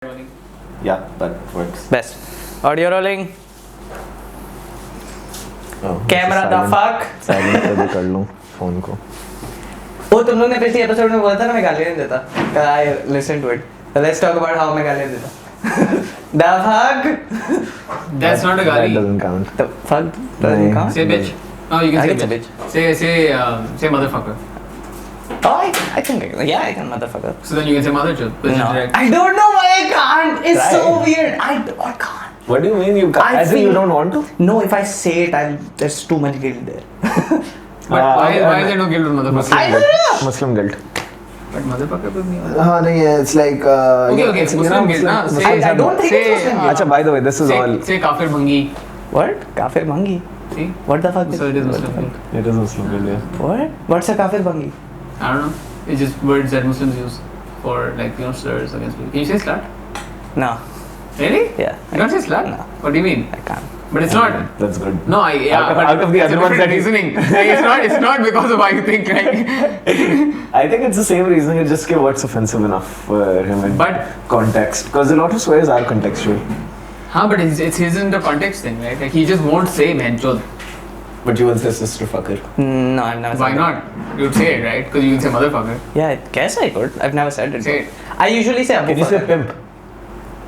Rolling. Yeah, that works. Best. Audio rolling. Oh, Camera the fuck. Silent पे भी कर लूँ फोन को. वो तुम लोग ने पिछले एपिसोड में बोला था ना मैं गाली नहीं देता. I listen to it. So let's talk about how मैं गाली नहीं देता. The fuck. That's not a That gali. doesn't count. The fuck doesn't count. Say bitch. No, you I can can say say bitch. Say motherfucker. Oh, I think I can motherfucker. So then you can say mother too. No, I don't know why I can't. It's Try. so weird. I can't. What do you mean you can't? I As in you feel- don't want to? No, if I say it, there's too much guilt there. But why is there no guilt on motherfucker? I don't know. Muslim guilt. But motherfucker पे नहीं होता. हाँ नहीं है. It's like. Okay. Muslim guilt ना. I don't think it's Muslim guilt. अच्छा, by the way, this is all. Say kafir bhangi. What? Kafir bhangi? See? What the fuck? So it is Muslim guilt. It is Muslim guilt, yeah. What? What's a kafir bhangi? I don't know. It's just words that Muslims use for slurs against people. Can you say slut? No. Really? Yeah. You can't say slut? No. What do you mean? I can't. But it's not. That's good. No, Out of the it's other a ones different that reasoning. Like, it's not because of how you think, right? I think it's the same reason. You just give what's offensive enough for him in But- context. Because a lot of swears are contextual. But it's his in the context thing, right? Like he just won't say manchod. But you will say sister fucker. No, I've never Why said not? You'd say it, right? Because you can say motherfucker. that. Yeah, I guess I could. I've never said it. Say though. I usually say Can you say fucker. pimp?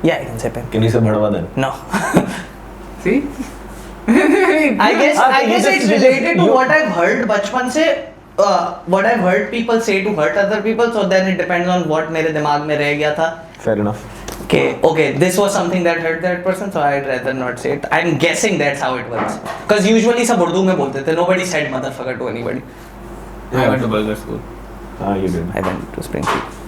Yeah, I can say pimp. Can you say bhadwa then? No. See? I guess you it's just- related to you- what I've heard बचपन से what I've heard people say to hurt other people, so then it depends on what मेरे दिमाग में रह गया था. Fair enough. Okay, this was something that hurt that person, so I'd rather not say it. I'm guessing that's how it works. Because usually सब उर्दू में बोलते थे. Nobody said motherfucker to anybody. I went to burger school. You did. I went to Springfields.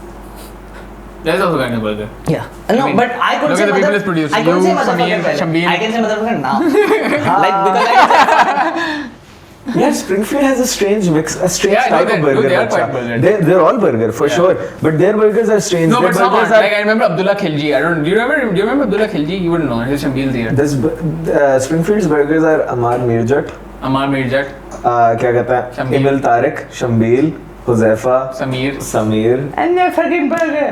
There's also kind of burger. Yeah. No, I mean, but I could look say at the people it's produced. I could say You, motherfucker Samir, पहले. Shambil. I can say motherfucker now. Like because Yeah, Springfield has a strange mix, a strange Yeah, I know type that. of burger. No, they are bacha. quite burger. They're all burger for sure, but their burgers are strange. No, Their but some burgers aren't. Like I remember Abdullah Khilji. Do you remember Abdullah Khilji? You wouldn't know. His Shambil's here. Springfield's burgers are Amar Mirjat, Amar Mirjat, क्या कहता है? Shambil. Emil Tariq, Shambil, Huzaifa, Samir. Samir. and they're fucking burger.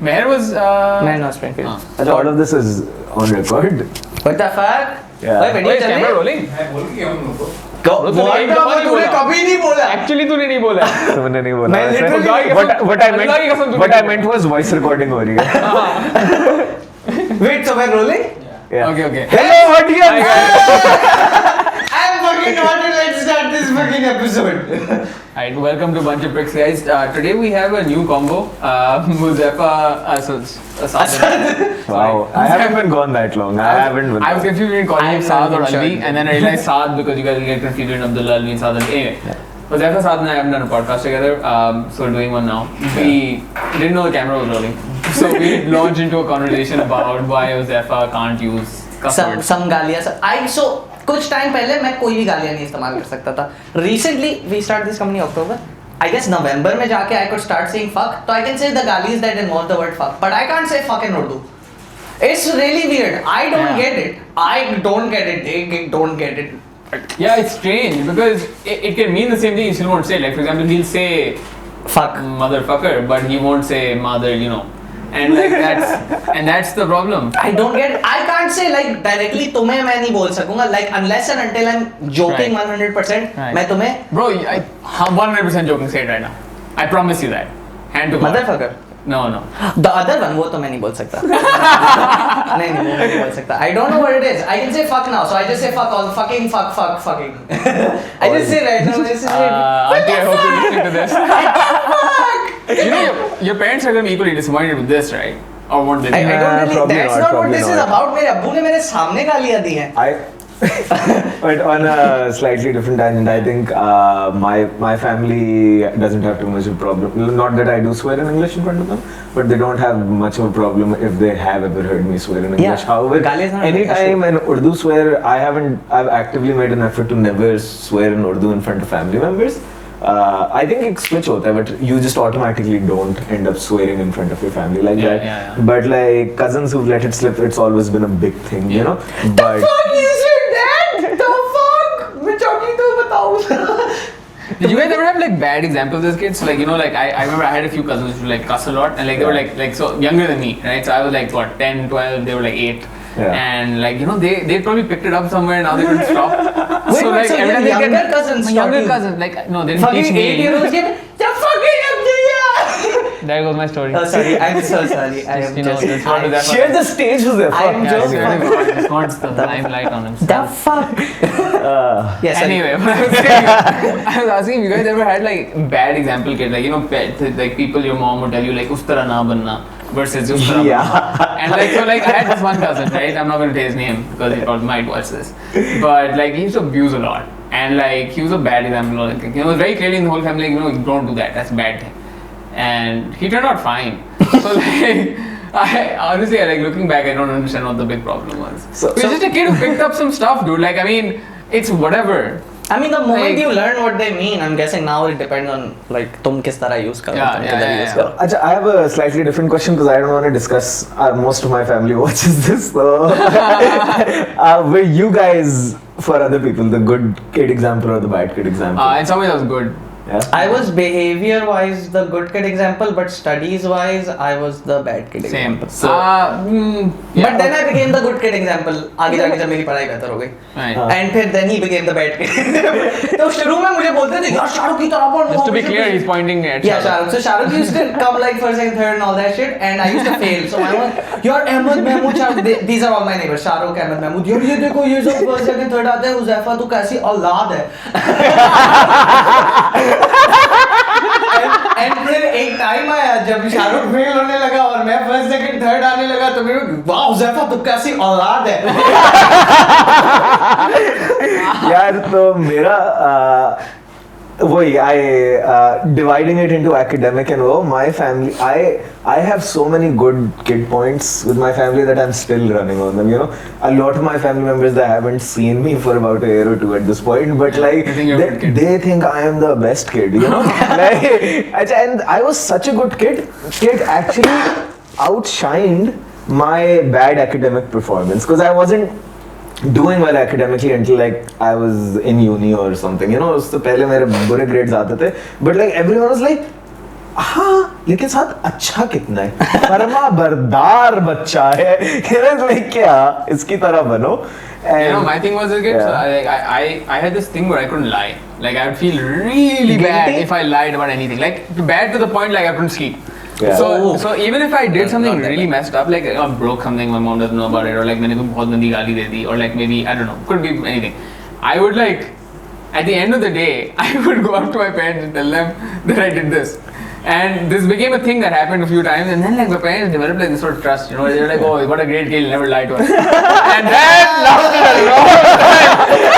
Where was Man, no Springfield. And all of this is on record. What the fuck? Yeah. Wait, video Wait, चल camera रही है? rolling? What the fuck? तूने कभी नहीं बोला. Actually तूने नहीं बोला. तुमने नहीं बोला. मैं literally- What I meant was voice recording हो रही है. Wait, so we're rolling? Yeah. Okay. Hello, audience. I'm fucking not. Let's start this fucking episode. Alright, welcome to Bunch of Pricks, guys. Today we have a new combo. Huzaifa, Saad. Wow, I haven't been gone that long. I haven't been. I was confused between calling him I'm Saad or not Ali, sure. and then I realized Saad because you guys get confused between Abdullah Ali and Saad. Anyway, Huzaifa, Saad and I haven't done a podcast together, so we're doing one now. We didn't know the camera was rolling, so we launched into a conversation about why Huzaifa can't use cuss words. Some गालियाँ. So कुछ time पहले मैं कोई भी गालियाँ नहीं इस्तेमाल कर सकता था. Recently we started this company October. I guess November में जाके I could start saying fuck. So I can say the galis that involve the word fuck, but I can't say fuck in Urdu. It's really weird. I don't get it. I don't get it. They don't get it. Yeah, it's strange because it can mean the same thing. You still won't say. Like for example, he'll say Fuck. motherfucker, but he won't say mother, and like that's the problem. I don't get it. I can't say like directly तुम्हें मैं नहीं बोल सकूँगा. Like unless and until I'm joking Right. 100%. Right. मैं तुम्हें Bro, I'm 100% joking. Say it right now. I promise you that. Hand to God. motherfucker. No. The other one वो तो मैं नहीं बोल सकता. नहीं वो मैं नहीं बोल सकता. I don't know what it is. I can say fuck now, so I just say fuck all, fucking fucking. I just say right now. This is it. Auntie, I hope you're listening to this. Your parents are gonna be equally disappointed with this, right? Or won't they? I don't really. Probably That's not, not what probably this is not. about. मेरे अब्बू ने मेरे सामने गालियाँ दी हैं. But on a slightly different tangent, I think my family doesn't have too much of a problem. Not that I do swear in English in front of them, but they don't have much of a problem if they have ever heard me swear in English. Yeah, However, गाली is not an anytime an Urdu swear, I've actively made an effort to never swear in Urdu in front of family members. I think it switch hota hai, but you just automatically don't end up swearing in front of your family like that. Yeah. But like cousins who've let it slip, it's always been a big thing, you know. But Fuck you said that. The fuck. मैं चौकी तो बताऊँ. Did you guys ever have like bad examples as kids? Like, like I remember I had a few cousins who like cuss a lot, and like they were like so younger than me, right? So I was like what 10, 12, they were like 8. Yeah. And like they probably picked it up somewhere, now they couldn't stop. Wait, so like so every time your they younger cousins my taught younger you? cousins, like no, they didn't Fucking teach me. 8-year-olds get you're fucking Abdullah. There goes my story. Oh, sorry, I'm so sorry. I am Just, just. that's what I- that Share the stage with them. I'm Yeah, just seriously, just wants the limelight on himself. The fuck? Yes. Anyway, what I was saying, I was asking if you guys ever had like bad example kid, like pets, like people your mom would tell you like us tarah na banna versus us tarah banna. And like so like I had this one cousin, right? I'm not gonna say his name because he probably might watch this. But like he used to abuse a lot. And like he was a bad example. Like, it was very clearly in the whole family, you don't do that, that's a bad thing. And he turned out fine. So like I honestly like looking back I don't understand what the big problem was. So- He's just a kid who picked up some stuff, dude. Like I mean, it's whatever. I mean, the moment Like- you learn what they mean, I'm guessing now it depends on like तुम किस तरह use करो, Yeah, तुम yeah, किधर yeah, use yeah. करो. Achha, I have a slightly different question because I don't want to discuss. Most of my family watches this, so were you guys for other people the good kid example or the bad kid example? In some ways, that was good. Yeah? I was behavior-wise the good kid example, but studies-wise I was the bad kid Same. example. So- Yeah. But then I became the good kid example. आगे जाके जब मेरी पढ़ाई बेहतर हो गई. Right. And फिर then he became the bad kid. तो शुरू में मुझे बोलते थे यार शाहरुख की तरह पढ़. Just to be clear, he's pointing at Yeah, Shahrukh. So Shahrukh used to come like first, second, third, and all that shit, and I used to fail. So I was, "You're Ahmed Mahmood Shahrukh." These are all my neighbors. Shahrukh, Ahmed Mahmood. यार ये देखो ये सब first, second, third आते हैं. हुज़ैफा तू कैसी औलाद है. And फिर एक टाइम आया जब शाहरुख फेल होने लगा और मैं फर्स्ट, सेकंड, थर्ड आने लगा तो मेरे को वाह हुज़ैफा तू कैसी औलाद है. यार तो मेरा वही dividing it into academic and my family I have so many good kid points with my family that I'm still running on them. A lot of my family members, they haven't seen me for about a year or two at this point, but like They think you're a good kid. they think I am the best kid, like, and I was such a good kid actually outshined my bad academic performance because I wasn't doing well academically until like I was in uni or something. उससे पहले मेरे बुरे grades आते थे, but like everyone was like, हाँ लेकिन साथ अच्छा कितना है, फरमा बरदार बच्चा है, like क्या इसकी तरह बनो. And my thing was as a kid, so I had this thing where I couldn't lie. Like I would feel really bad Guilty? if I lied about anything. Like bad to the point like I couldn't sleep. Yeah. So even if I did something Not that really bad. messed up, like I broke something, my mom doesn't know about it, or like मैंने कोई बहुत गंदी गाली दे दी, or like maybe I don't know, could be anything. I would like at the end of the day, I would go up to my parents and tell them that I did this. And this became a thing that happened a few times, and then like my parents developed like this sort of trust, they're like, oh, what a great kid, he'll never lie to us. And that lasted a long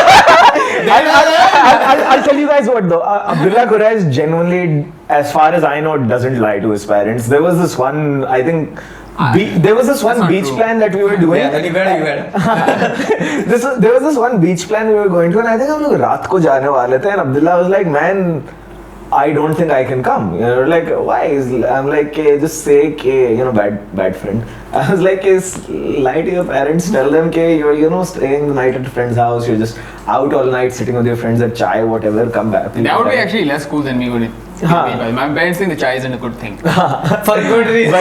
I'll tell you guys what though. Abdullah Quresh genuinely, as far as I know, doesn't lie to his parents. There was this one, I think, there was this one not beach true. plan that we were doing. Yeah, you better. There was this one beach plan we were going to, and I think हम लोग रात को जाने वाले थे, and Abdullah was like, man, I don't think I can come. Like, why? I'm like, just say, bad friend. I was like, lie to your parents, tell them you're, staying the night at a friend's house, you're just out all night sitting with your friends at chai, whatever, come back. That would be actually less cool than me, would it? Huh. My parents think the chai isn't a good thing. For good reason.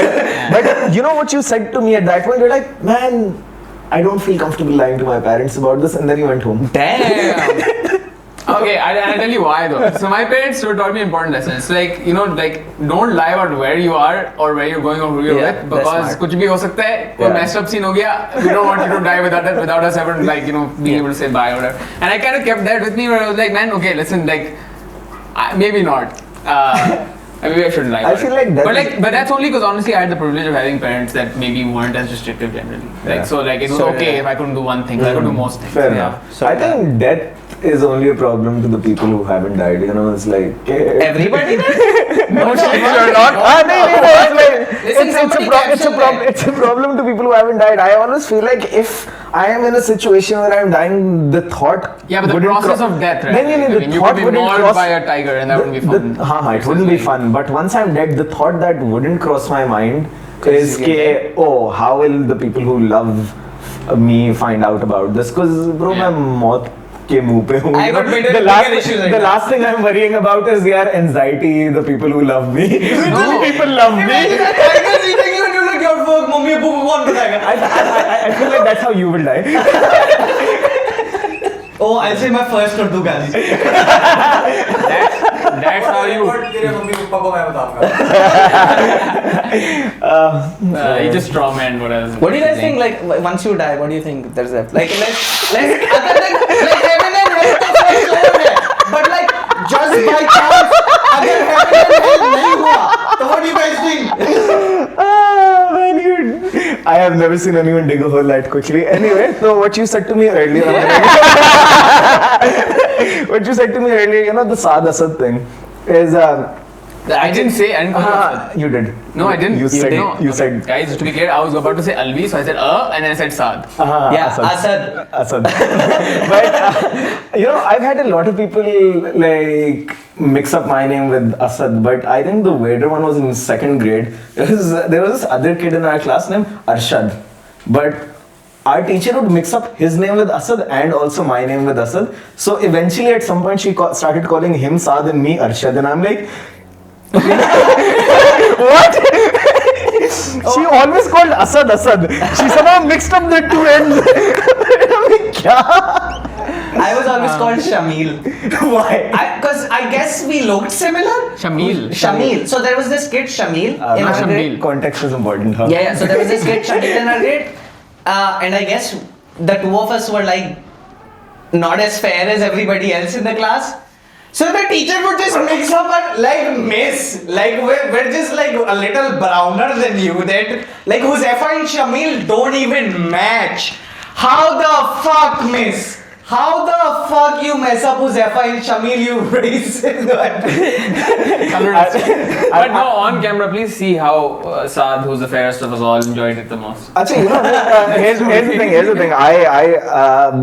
But you know what you said to me at that point? You're like, man, I don't feel comfortable lying to my parents about this, and then you went home. Damn. Okay, I'll tell you why though. So my parents taught me important lessons. Like, like don't lie about where you are or where you're going or who you're with, that's because smart. कुछ भी हो सकता है, कोई messed up scene हो गया, we don't want you to die without us ever like, being able to say bye or whatever. And I kind of kept that with me where I was like, man, okay, listen, like, maybe not. Maybe I shouldn't lie. I feel like that but that's only because honestly I had the privilege of having parents that maybe weren't as restrictive generally. Yeah. Like, so like it was okay if I couldn't do one thing, I could do most things. Fair Yeah. enough. So I think death is only a problem to the people who haven't died. It's like Everybody No, you're not. It's a problem to people who haven't died. I always feel like if I am in a situation where I'm dying, the thought Yeah, but the wouldn't process cro- of death, right? Then I mean, the you thought could be wouldn't mauled cross by a tiger and that wouldn't be fun. it wouldn't be fun. But once I'm dead, the thought that wouldn't cross my mind is Crazy. how will the people who love me find out about this? Because bro, Yeah. मैं मौत के मुंह पे हूँ. I got bigger issues right The now. last thing I'm worrying about is their anxiety, the people who love me. No. People love me. Tiger's eating you and you look your fuck, mummy appu ko kaun batayega? I feel like that's how you will die. Oh, I'll say my first Urdu गाली. That's how you. तेरे mummy papa को मैं बताऊंगा. You just strawman what I was. What do you guys think? Like once you die, what do you think there's a like let's other than like heaven and hell तो for sure है. But like just by chance अगर heaven and hell नहीं हुआ तो what do you guys think? Man, I have never seen anyone dig a hole that quickly. Anyway, so what you said to me earlier, what you said to me earlier, you know, the Saad Asad thing is. I didn't say. I didn't call it. You did. No, I didn't. You said. No. You Okay. said. Guys, to be clear, I was about to say Alvi, so I said and then I said Saad. Yeah, Asad. Asad. But you know, I've had a lot of people like mix up my name with Asad, but I think the weirder one was in 2nd grade. There was this other kid in our class named Arshad, but our teacher would mix up his name with Asad and also my name with Asad. So eventually, at some point, she started calling him Saad and me Arshad, and I'm like, what? She always called Asad Asad. She somehow mixed up the two ends. I'm like, kya? I was always called Shamil. Why? Because I guess we looked similar. Shamil. Shamil. So there was this kid Shamil in our Shamil. grade. Context is important, huh? Yeah. So there was this kid Shamil in our grade, and I guess the two of us were like not as fair as everybody else in the class. So the teacher would just mix up and like miss, like we're just like a little browner than you. That like Huzaifa and Shamil don't even match. How the fuck, miss? How the fuck you mess up Huzaifa and Shamil, you racist? But no, on camera, please see how Saad, who's the fairest of us all, enjoyed it the most. Actually, you know, here's the thing.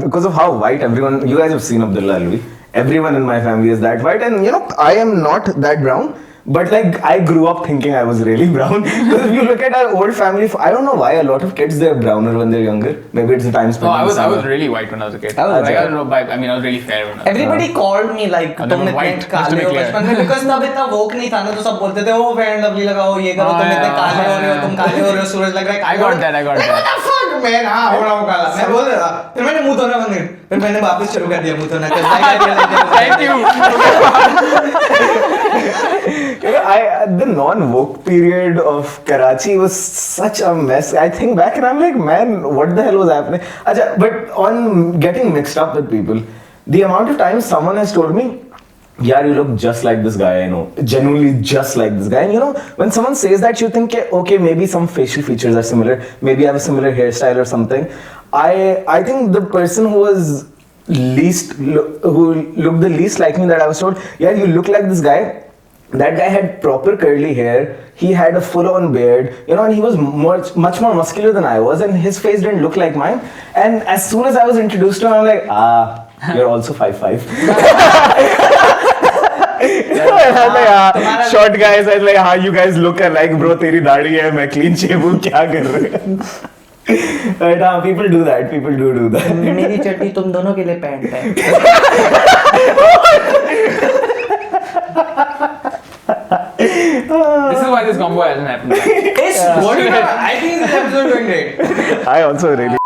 Because of how white everyone, you guys have seen Abdullah Alvi. Everyone in my family is that white, and you know, I am not that brown. But like, I grew up thinking I was really brown. Because if you look at our old family, I don't know why a lot of kids they're browner when they're younger. Maybe it's the time spent. No, in I was summer. really white when I was a kid. I was I white. don't know, I mean, I was really fair when I was Everybody called me like And तुम they were इतने white, just to काले be हो clear. बचपन में because तब इतना woke नहीं था ना तो सब बोलते थे ओ फेयर एंड लवली लगाओ ये करो तुम इतने काले हो रहे हो तुम काले हो रहे हो सूरज लग रहा है I got that, I got Like, that. what the fuck man हाँ हो रहा हूँ काला मैं बोल रहा था फिर मैंने मुंह धोना बंद कर फिर मैंने वापस शुरू कर दिया मुंह धोना Thank you. You know, the non-woke period of Karachi was such a mess. I think back and I'm like, man, what the hell was happening? Acha, but on getting mixed up with people, the amount of times someone has told me, yeah, you look just like this guy, I know. Genuinely just like this guy. And you know, when someone says that, you think, okay, maybe some facial features are similar. Maybe I have a similar hairstyle or something. I think the person who was who looked the least like me that I was told, yeah, you look like this guy. That guy had proper curly hair. He had a full-on beard, you know, and he was much more muscular than I was, and his face didn't look like mine. And as soon as I was introduced to him, I'm like, you're also 5'5". Short guys, I was like, you guys look alike, bro. Teri daadi hai, main clean shave hu, kya kar rahe? But people do that. People do that. मेरी चड्डी तुम दोनों के लिए pant है This is why this combo hasn't happened. I think this episode is doing great. I also really.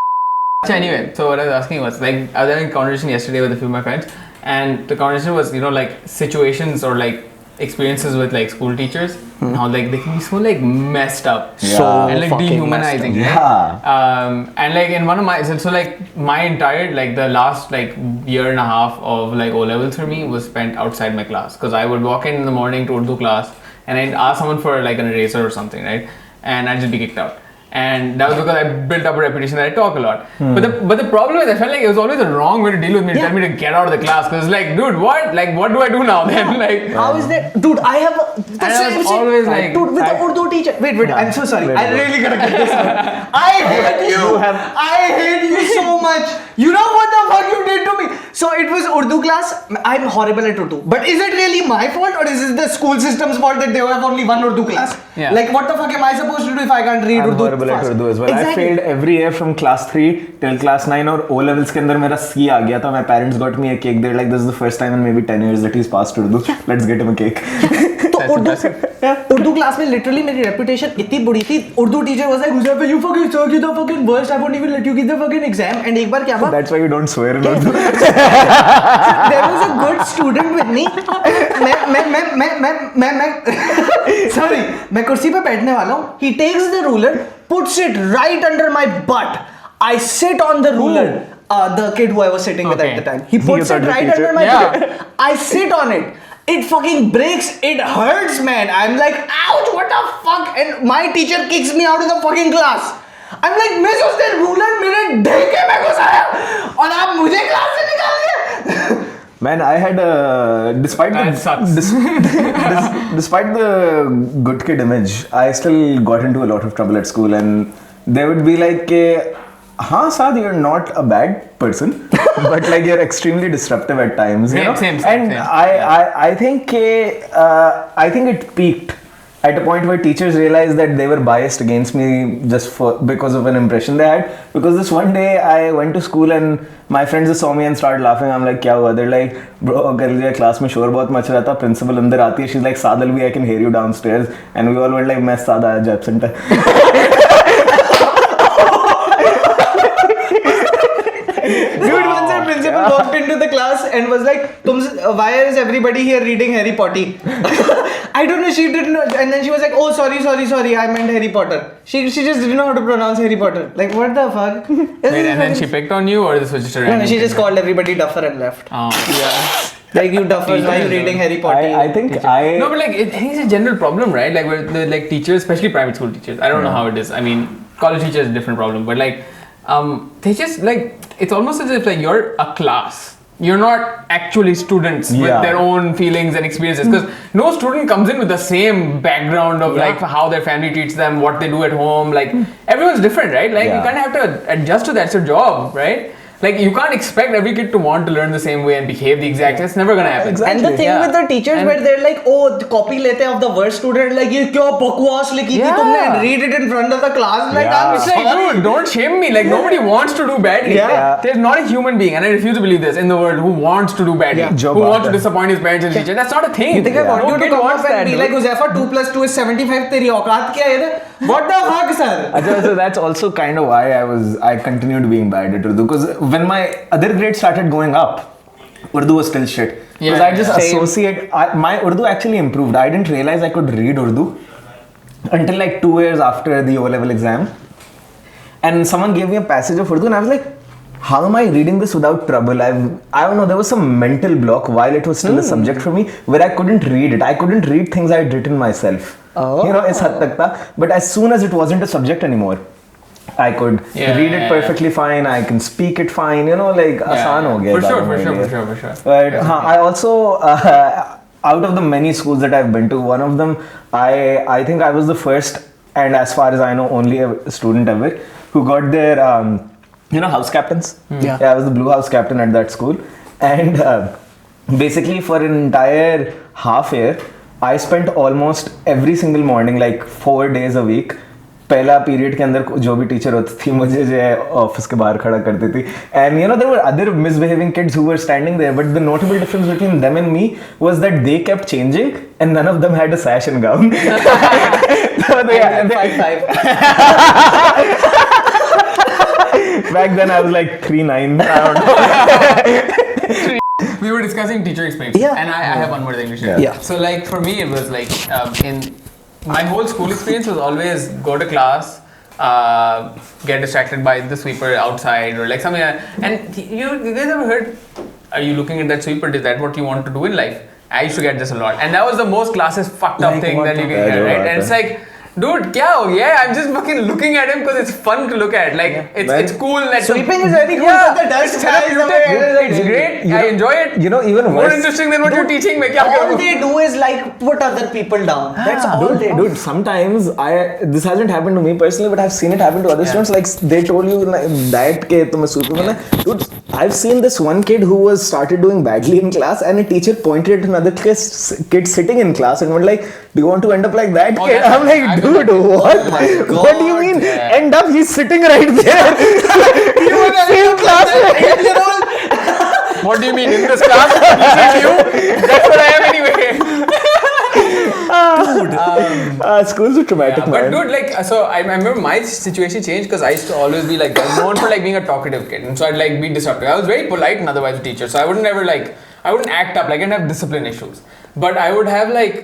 So anyway, so what I was asking was like I was having a conversation yesterday with a few of my friends, and the conversation was like situations or like experiences with like school teachers, and how like they can be so like messed up, and like dehumanizing, right? Yeah. And like in one of my so like my entire like the last like year and a half of like O levels for me was spent outside my class because I would walk in the morning to Urdu class and I'd ask someone for like an eraser or something, right? And I'd just be kicked out. And that was because I built up a reputation that I talk a lot. But the problem is I felt like it was always the wrong way to deal with me to tell me to get out of the class because like dude what do I do now then like How is that? Dude, I have I was always like dude with the Urdu teacher. Wait, I'm so sorry. I really gotta get this out. I hate you. I hate you so much. You know what the fuck you did to me? So it was Urdu class. I'm horrible at Urdu. But is it really my fault or is it the school system's fault that they have only one Urdu class? Yeah. Like what the fuck am I supposed to do if I can't read I'm Urdu? horrible at fast? Urdu as well. I Exactly. failed every year from class 3 till class 9 और O levels के अंदर मेरा C आ गया था. My parents got me a cake. They're like, this is the first time in maybe 10 years that he's passed Urdu. Let's get him a cake. तो Urdu class में literally मेरी reputation इतनी बुरी थी. Urdu teacher was like Huzaifa you fucking suck, you the fucking worst, I won't even let you give the fucking exam. And एक बार क्या हुआ? That's why you don't swear in Urdu. There was a good student with me. मैं sorry, मैं कुर्सी पे बैठने वाला हूँ. He takes the ruler, puts it right under my butt. I sit on the ruler. The kid who I was sitting with at the time. He puts it right under my butt. I sit on it. It fucking breaks. It hurts, man. I'm like, ouch, what the fuck? And my teacher kicks me out of the fucking class. I'm like, miss, उसने ruler मेरे ढेल के में घुसाया और आप मुझे class से निकाल दिए. Man, I had despite That sucks. despite the good kid image, I still got into a lot of trouble at school, and they would be like, "Haan, Saad, you're not a bad person, but like you're extremely disruptive at times." You know? Same. I think it peaked at a point where teachers realized that they were biased against me just because of an impression they had. Because this one day I went to school and my friends just saw me and started laughing. I'm like, क्या हुआ? They're like, bro, कल ये class में शोर बहुत much रहा था. Principal अंदर आती है. She's like, Saad Alvi, I can hear you downstairs. And we all went like, मैं Saad आज absent है. Dude, once our principal walked into the class and was like, why is everybody here reading Harry Potter? I don't know, she didn't know. And then she was like, oh, sorry, I meant Harry Potter. She just didn't know how to pronounce Harry Potter. Like, what the fuck? Wait, and then she picked on you, or this was just a random No, she thing? just called everybody duffer and left. Oh, yeah. Like, you duffers, why are you reading Harry Potter? I think No, but like, I think it's a general problem, right? Like, where the like teachers, especially private school teachers, I don't know how it is. I mean, college teachers is a different problem, but like, they just like, it's almost as if like you're a class. You're not actually students with their own feelings and experiences, because no student comes in with the same background of like how their family treats them, what they do at home. Like everyone's different, right? Like you kind of have to adjust to that. It's your job, right? Like you can't expect every kid to want to learn the same way and behave the exact same. It's never gonna happen. Exactly. And the thing with the teachers where they're like, oh, copy लेते हैं of the worst student, like ये क्या बकवास लिखी थी तुमने, and read it in front of the class. Like I'm It's like, dude, don't shame me. Like nobody wants to do badly. Yeah. There's not a human being, and I refuse to believe this, in the world who wants to do badly, who wants to disappoint his parents and teachers. That's not a thing. You think I want No you to kid come wants up and that, be dude. like, Huzaifa, 2 + 2 is 75, तेरी औकात क्या है? What the fuck, sir? Achha, so that's also kind of why I continued being bad at Urdu, because when my other grades started going up, Urdu was still shit. Because I just associate, my Urdu actually improved. I didn't realize I could read Urdu until like 2 years after the O-level exam. And someone gave me a passage of Urdu and I was like, how am I reading this without trouble? I don't know, there was some mental block while it was still a subject for me where I couldn't read it. I couldn't read things I had written myself. You know, it's had tak tha. But as soon as it wasn't a subject anymore, I could read it perfectly fine. I can speak it fine. You know, like aasan ho gaya. For sure. But I also, out of the many schools that I've been to, one of them, I think I was the first, and as far as I know, only a student ever who got their, you know, house captains. Yeah, I was the blue house captain at that school, and basically for an entire half year, I spent almost every single morning, like 4 days a week. पहला period के अंदर जो भी teacher होती थी मुझे जो है ऑफिस के बाहर खड़ा करती थी, and you know there were other misbehaving kids who were standing there, but the notable difference between them and me was that they kept changing and none of them had a sash and gown. So they 5'5". Back then I was like 3'9". I don't know. We were discussing teacher experience, and I have one more thing to share. Yeah. So like for me it was like in my whole school experience was always go to class, get distracted by the sweeper outside or like something like that. And you guys ever heard, are you looking at that sweeper? Is that what you want to do in life? I used to get this a lot, and that was the most classist fucked up thing that you can hear, right? And it's like, Dude, क्या हो गया? I'm just fucking looking at him because it's fun to look at. Like it's cool. That Sweeping is very cool. Yeah, The dust it's flies away. therapeutic. It's great. I enjoy it. You know, even More worse. interesting than what you're teaching. मैं क्या All करूँ? they do is like put other people down. That's all Dude, they do. dude, sometimes this hasn't happened to me personally, but I've seen it happen to other students. Like they told you like, that ke tumhe super bana. Dude, I've seen this one kid who was started doing badly in class, and a teacher pointed at another kid sitting in class and went like, "Do you want to end up like that kid?" that's- I'm like, I've dude, what? What do you mean? Yeah. End up? He's sitting right there. Same class. What do you mean in this class? This is you. That's what I am anyway. Schools are traumatic, Yeah, but man. dude, like, so I remember my situation changed because I used to always be like known for like being a talkative kid, and so I'd like be disruptive. I was very polite and otherwise a teacher, so I wouldn't ever like I wouldn't act up. Like I didn't have discipline issues, but I would have like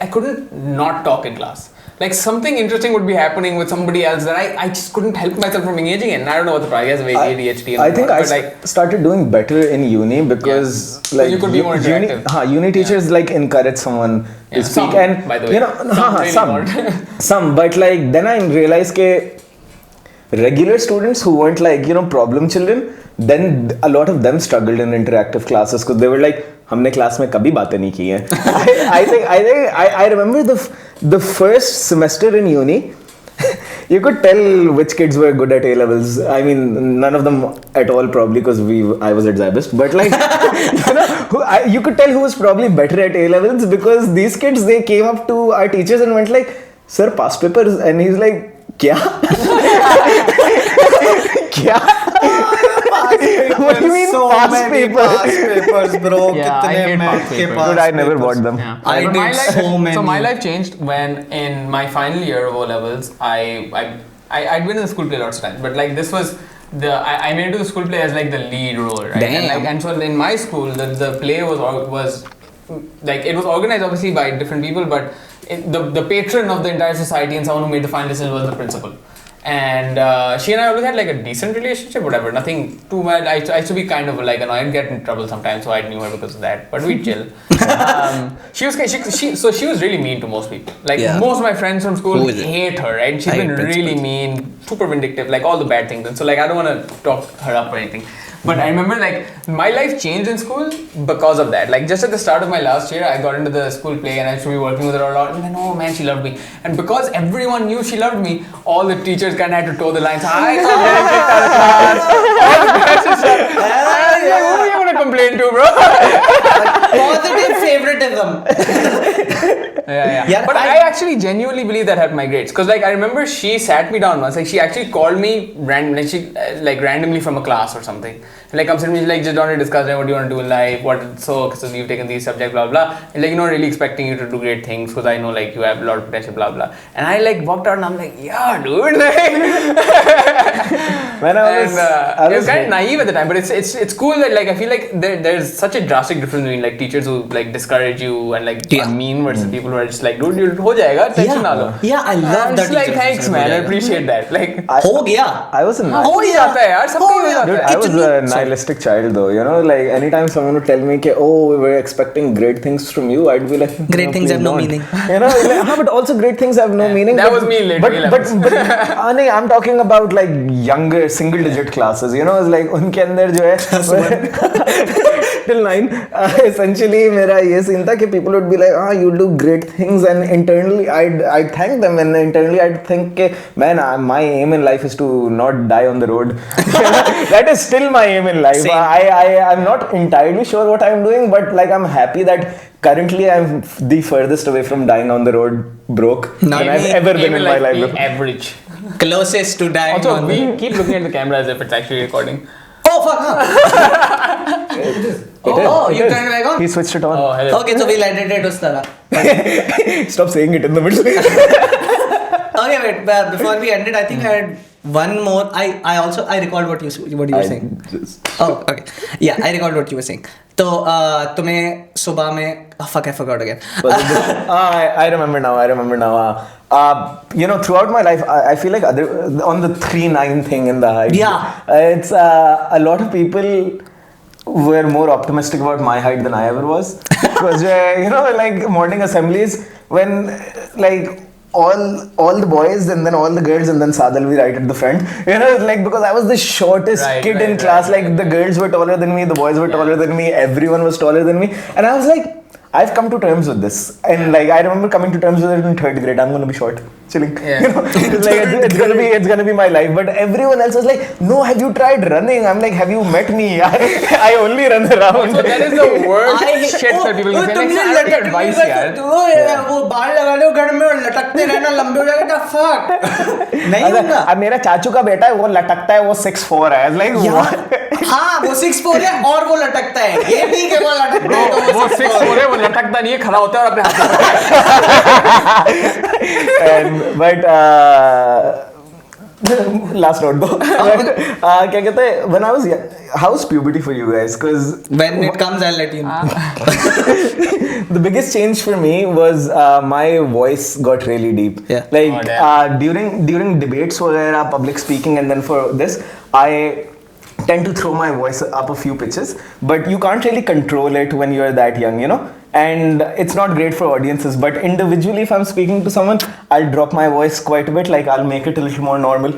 I couldn't not talk in class. Like something interesting would be happening with somebody else that I just couldn't help myself from engaging in. I don't know what the problem is. I have ADHD. And I think whatnot, I but like started doing better in uni because So like you could be more interactive. uni teachers like encourage someone Yeah, to speak, some, and by the way. you know Some really some not. some, but like then I realized that regular students who weren't like problem children, then a lot of them struggled in interactive classes because they were like हमने class में कभी बातें नहीं की हैं. I remember the first semester in uni. You could tell which kids were good at A levels. I mean, none of them at all probably because I was at Zybist. But like, you could tell who was probably better at A levels because these kids, they came up to our teachers and went like, "Sir, past papers," and he's like, "Kya? Kya? What do you mean So past many papers?" past papers, bro. Yeah, I कितने hate math past के papers. past Dude, I never papers. bought them. Yeah. I But did my life, so many. So my life changed when in my final year of O levels, I'd been in the school play lots of times, but like this was I made it to the school play as like the lead role, right? Damn. And so in my school, the play was like it was organized obviously by different people, but the patron of the entire society and someone who made the final decision was the principal. And she and I always had like a decent relationship, whatever, nothing too bad. I used to be kind of like annoyed and get in trouble sometimes, so I knew her because of that. But we'd chill. She was really mean to most people. Like most of my friends from school hate her, right? She's been really mean, super vindictive, like all the bad things. And so like I don't want to talk her up or anything. But I remember like my life changed in school because of that. Like just at the start of my last year, I got into the school play and I used to be working with her a lot. And then, oh man, she loved me. And because everyone knew she loved me, all the teachers kind of had to toe the line. So I started getting kicked out of class. All the parents were like, who are you going to complain to, bro? Positive favoritism. Yeah. But I actually genuinely believe that helped my grades. Because like I remember she sat me down once. Like she actually called me randomly from a class or something. Like comes to me like, just want to discuss what you want to do in life, so you've taken these subjects, blah blah. And like really expecting you to do great things because I know like you have a lot of potential, blah blah. And I like walked out and I'm like, yeah, dude. Like, When I was kind of naive at the time, but it's cool that like I feel like there's such a drastic difference between like teachers who like discourage you and like are mean versus people who are just like, dude, you'll ho jayega, tension na lo. Yeah, I love I'm that. just like, thanks man, I appreciate that. Like हो गया. I was a हो ही जाता है यार, सबका ही हो जाता Dude, है. I was a nihilistic child though, like anytime someone would tell me that, oh, we're expecting great things from you, I'd be like, Great things please have no don't. meaning. But also great things have no meaning. That was me in late but, A-levels. Ane, I'm talking about like younger single digit classes, it's like उनके अंदर जो है till 9 essentially मेरा ये scene था कि people would be like, you do great things, and internally I'd thank them, and internally I'd think कि man, my aim in life is to not die on the road. That is still my aim in life. I'm not entirely sure what I'm doing, but like I'm happy that currently I'm the furthest away from dying on the road broke than I've ever been in my life. Average. Closest to dying. Also, we keep looking at the camera as if it's actually recording. Oh fuck! You turned it back on? He switched it on. Oh, hello. Okay, so we'll edit it उस तरह. Stop saying it in the middle. Okay, wait. Before we end it, I think I had one more. I recalled what you were saying. Oh, okay. Yeah, I recalled what you were saying. तो तुम्हें सुबह में fuck, I forgot again. I remember now. Throughout my life, I feel like on the 3-9 thing in the height. Yeah. It's a lot of people were more optimistic about my height than I ever was. Because, like morning assemblies, when like all the boys and then all the girls and then Saad will be right at the front. You know, like because I was the shortest kid in class. Like the girls were taller than me, the boys were taller than me, everyone was taller than me, and I was like, I've come to terms with this. And like I remember coming to terms with it in 3rd grade. I'm gonna be short, chilling. You know, it's like it's gonna be my life. But everyone else was like, no, have you tried running? I'm like, have you met me? I only run around. So that is the worst shit that people can say. तुमने Like, advice यार. वो बाल लगा लो घर में और लटकते रहना लंबे हो जाएगा fuck नहीं होगा अब मेरा चाचू का बेटा है वो लटकता है वो 6'4" है like what? हाँ वो 6'4" है और वो लटकता है ये ठीक है वो लटकता है तो वो 6'4" है वो लटकता नहीं है खड़ा होता है और अपने हाथ but last note though क्या कहते हैं when I was young, how's puberty for you guys? Because when it comes I'll let you know. The biggest change for me was my voice got really deep. Yeah. Like during debates वगैरह public speaking and then for this I tend to throw my voice up a few pitches, but you can't really control it when you're that young, you know, and it's not great for audiences. But individually, if I'm speaking to someone, I'll drop my voice quite a bit, like I'll make it a little more normal.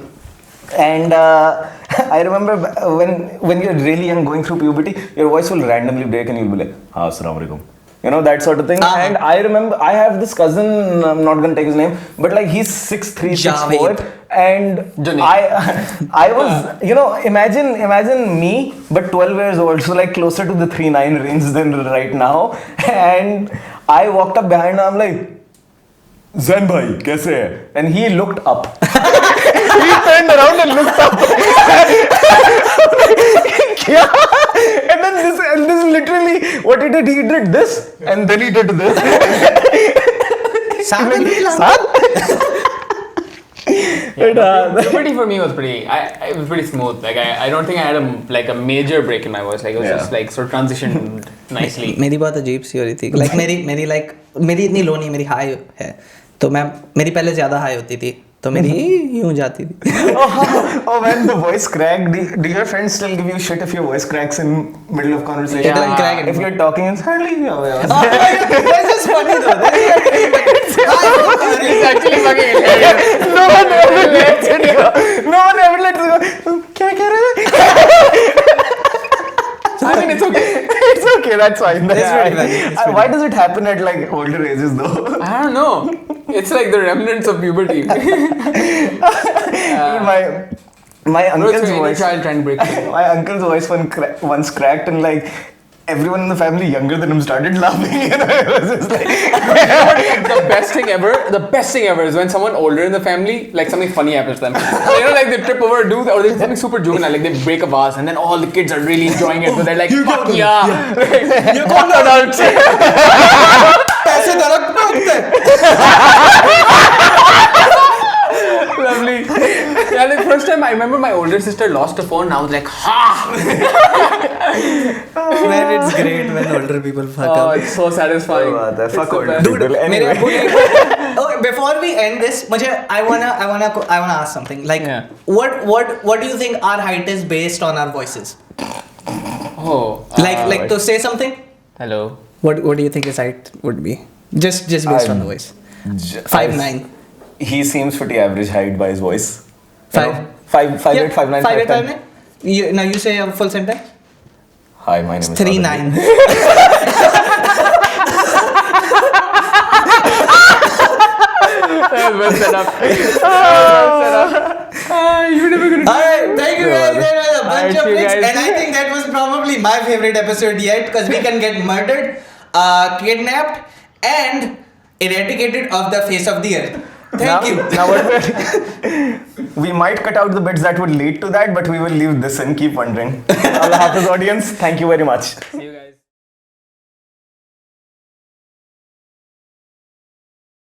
And I remember when you're really young going through puberty, your voice will randomly break and you'll be like, Assalamu alaikum. You know, that sort of thing. And I remember I have this cousin, I'm not gonna take his name, but like he's 6'3", 6'4", and I was, you know, imagine me, but 12 years old, so like closer to the 3'9" range than right now. And I walked up behind him, I'm like, Zain bhai, kaise hai? And he looked up. He turned around and looked up. And then this literally, what he did this, and then he did this. Puberty for me was it was pretty smooth. Like I don't think I had a major break in my voice. Like it was just like sort of transitioned nicely. मेरी बहुत अजीब सी हो रही थी. Like मेरी इतनी लो नहीं मेरी हाई है. तो मेरी पहले ज़्यादा हाई होती थी. तो मेरी यूं जाती थी. Oh, when the voice cracked, do your friends still give you shit if your voice cracks in middle of conversation? It doesn't crack if you're talking and suddenly that's just funny though. It's actually fucking hilarious. No one ever lets it go. No one ever lets it go. क्या कह रहे हैं? I mean, it's okay. It's okay. That's fine. Why does it happen at like older ages though? I don't know. It's like the remnants of puberty. My uncle's voice. Child trying to break. My uncle's voice once cracked and like everyone in the family younger than him started laughing. You know, it was just like the best thing ever is when someone older in the family, like something funny happens to them. You know, like they trip over a dude or there's something super juvenile, like they break a vase and then all the kids are really enjoying it. So they're like, fuck yeah. You call adults. पैसे दरक पे उठते. Lovely. Yeah, the first time I remember my older sister lost a phone and I was like, ha! Man, it's great when older people fuck up. Oh, it's so satisfying. Fuck older Dude, people. Anyway. Okay, before we end this, I wanna ask something. Like, what do you think our height is based on our voices? Oh. Like to say something. Hello. What do you think his height would be? Just based on the voice. 5'9". He seems pretty average height by his voice. 5'8", 5'9", 5'10". Now you say a full sentence. Hi, my name is 3'9". Well set up. You're never gonna do Alright, thank you guys. There was a bunch of Alright, tricks, and I think that was probably my favorite episode yet because we can get murdered, kidnapped, and eradicated off the face of the earth. Thank you. Now we might cut out the bits that would lead to that, but we will leave this and keep wondering. Allah Hafiz audience, thank you very much.